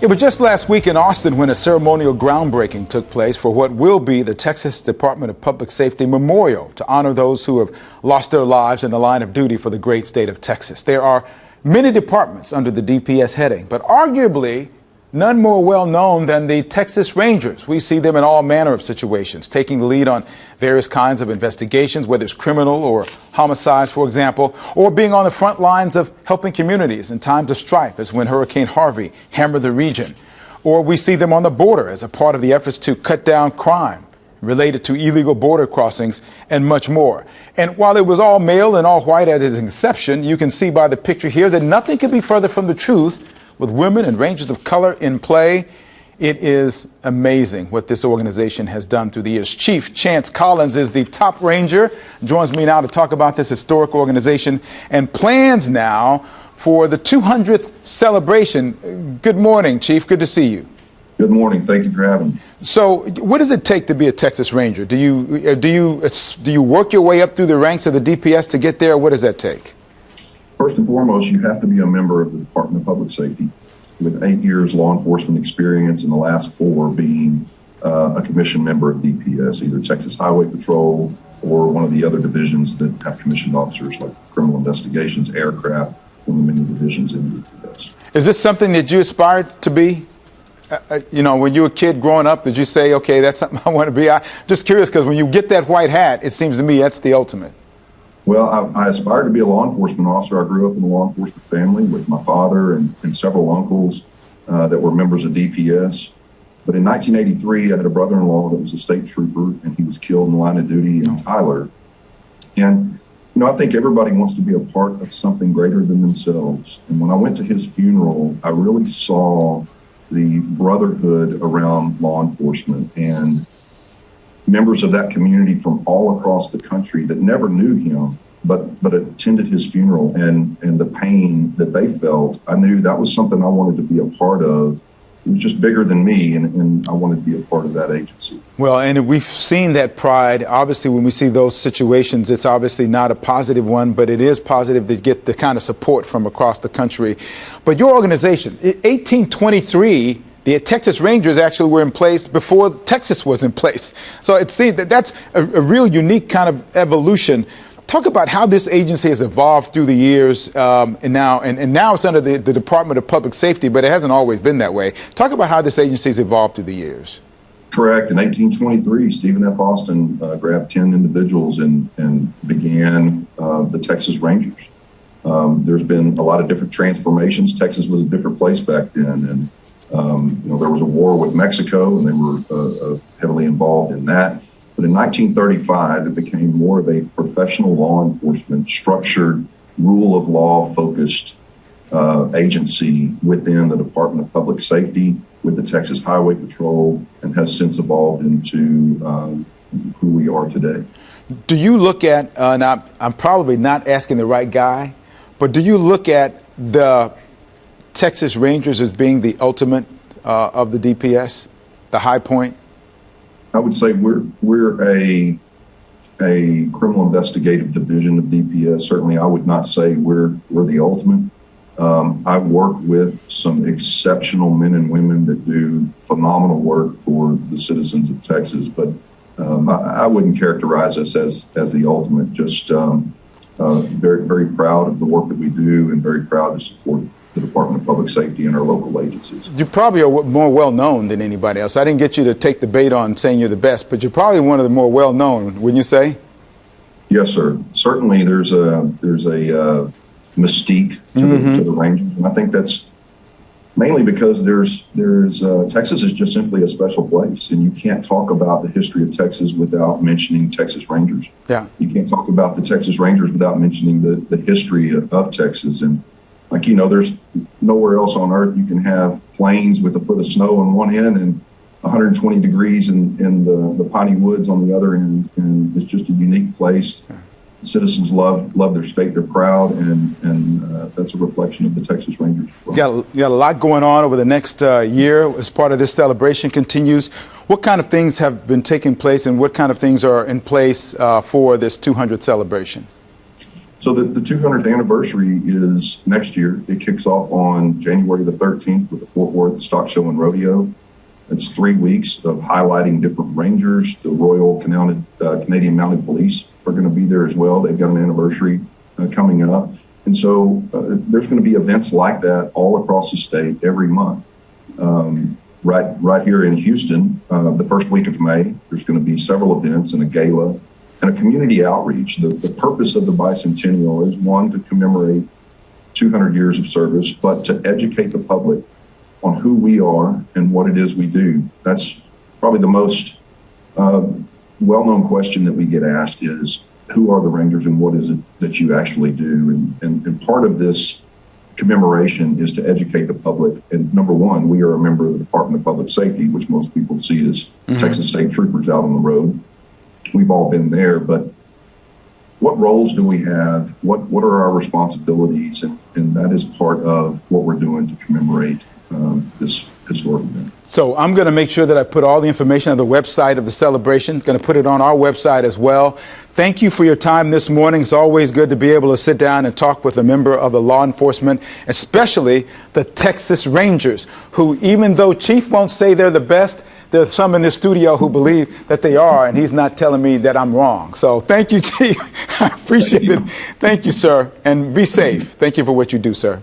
It was just last week in Austin when a ceremonial groundbreaking took place for what will be the Texas Department of Public Safety Memorial to honor those who have lost their lives in the line of duty for the great state of Texas. There are many departments under the DPS heading, but arguably none more well known than the Texas Rangers. We see them in all manner of situations, taking the lead on various kinds of investigations, whether it's criminal or homicides, for example, or being on the front lines of helping communities in times of strife, as when Hurricane Harvey hammered the region. Or we see them on the border as a part of the efforts to cut down crime related to illegal border crossings and much more. And while it was all male and all white at its inception, you can see by the picture here that nothing could be further from the truth. With women and Rangers of color in play, it is amazing what this organization has done through the years. Chief Chance Collins is the top ranger, joins me now to talk about this historic organization and plans now for the 200th celebration. Good morning, Chief. Good to see you. Good morning. Thank you for having me. So what does it take to be a Texas Ranger? Do you work your way up through the ranks of the DPS to get there? What does that take? First and foremost, you have to be a member of the Department of Public Safety with 8 years law enforcement experience and the last 4 being a commissioned member of DPS, either Texas Highway Patrol or one of the other divisions that have commissioned officers like criminal investigations, aircraft, one of the many divisions in DPS. Is this something that you aspired to be? When you were a kid growing up, did you say, okay, that's something I want to be? I'm just curious because when you get that white hat, it seems to me that's the ultimate. Well, I aspired to be a law enforcement officer. I grew up in a law enforcement family with my father and several uncles that were members of DPS. But in 1983, I had a brother-in-law that was a state trooper, and he was killed in the line of duty in Tyler. And, I think everybody wants to be a part of something greater than themselves. And when I went to his funeral, I really saw the brotherhood around law enforcement and members of that community from all across the country that never knew him, but attended his funeral, and the pain that they felt. I knew that was something I wanted to be a part of. It was just bigger than me, and I wanted to be a part of that agency. Well, and we've seen that pride. Obviously, when we see those situations, it's obviously not a positive one, but it is positive to get the kind of support from across the country. But your organization, 1823, the Texas Rangers actually were in place before Texas was in place. So it seems that that's a real unique kind of evolution. Talk about how this agency has evolved through the years, and now it's under the Department of Public Safety, but it hasn't always been that way. Talk about how this agency has evolved through the years. Correct. In 1823, Stephen F. Austin grabbed 10 individuals and began the Texas Rangers. There's been a lot of different transformations. Texas was a different place back then, and there was a war with Mexico, and they were heavily involved in that. But in 1935, it became more of a professional law enforcement, structured, rule of law focused agency within the Department of Public Safety with the Texas Highway Patrol, and has since evolved into who we are today. Do you look at, now I'm probably not asking the right guy, but do you look at the Texas Rangers as being the ultimate of the DPS, the high point? I would say we're a criminal investigative division of DPS. Certainly, I would not say we're the ultimate. I work with some exceptional men and women that do phenomenal work for the citizens of Texas, but I wouldn't characterize us as the ultimate. Just very, very proud of the work that we do, and very proud to support the Department of Public Safety and our local agencies. You probably are more well-known than anybody else. I didn't get you to take the bait on saying you're the best, but you're probably one of the more well-known, wouldn't you say? Yes, sir. Certainly there's a mystique to the Rangers, and I think that's mainly because there's Texas is just simply a special place, and you can't talk about the history of Texas without mentioning Texas Rangers. Yeah. You can't talk about the Texas Rangers without mentioning the history of Texas. And there's nowhere else on earth you can have plains with a foot of snow on one end and 120 degrees in the piney woods on the other end. And it's just a unique place. Citizens love their state. They're proud, and that's a reflection of the Texas Rangers. You got a lot going on over the next year as part of this celebration continues. What kind of things have been taking place, and what kind of things are in place for this 200th celebration? So the 200th anniversary is next year. It kicks off on January the 13th with the Fort Worth Stock Show and Rodeo. It's 3 weeks of highlighting different rangers. The Royal Canadian Mounted Police are going to be there as well. They've got an anniversary coming up. And so there's going to be events like that all across the state every month. Right here in Houston, the first week of May, there's going to be several events and a gala and a community outreach. The purpose of the bicentennial is, one, to commemorate 200 years of service, but to educate the public on who we are and what it is we do. That's probably the most well-known question that we get asked is, who are the Rangers and what is it that you actually do? And part of this commemoration is to educate the public. And number one, we are a member of the Department of Public Safety, which most people see as Texas State Troopers out on the road. We've all been there, but what roles do we have? What are our responsibilities? And that is part of what we're doing to commemorate this historic event. So I'm going to make sure that I put all the information on the website of the celebration. Going to put it on our website as well. Thank you for your time this morning. It's always good to be able to sit down and talk with a member of the law enforcement, especially the Texas Rangers, who, even though Chief won't say they're the best, there's some in this studio who believe that they are, and he's not telling me that I'm wrong. So thank you, Chief. I appreciate it. Thank you, sir. And be safe. Thank you for what you do, sir.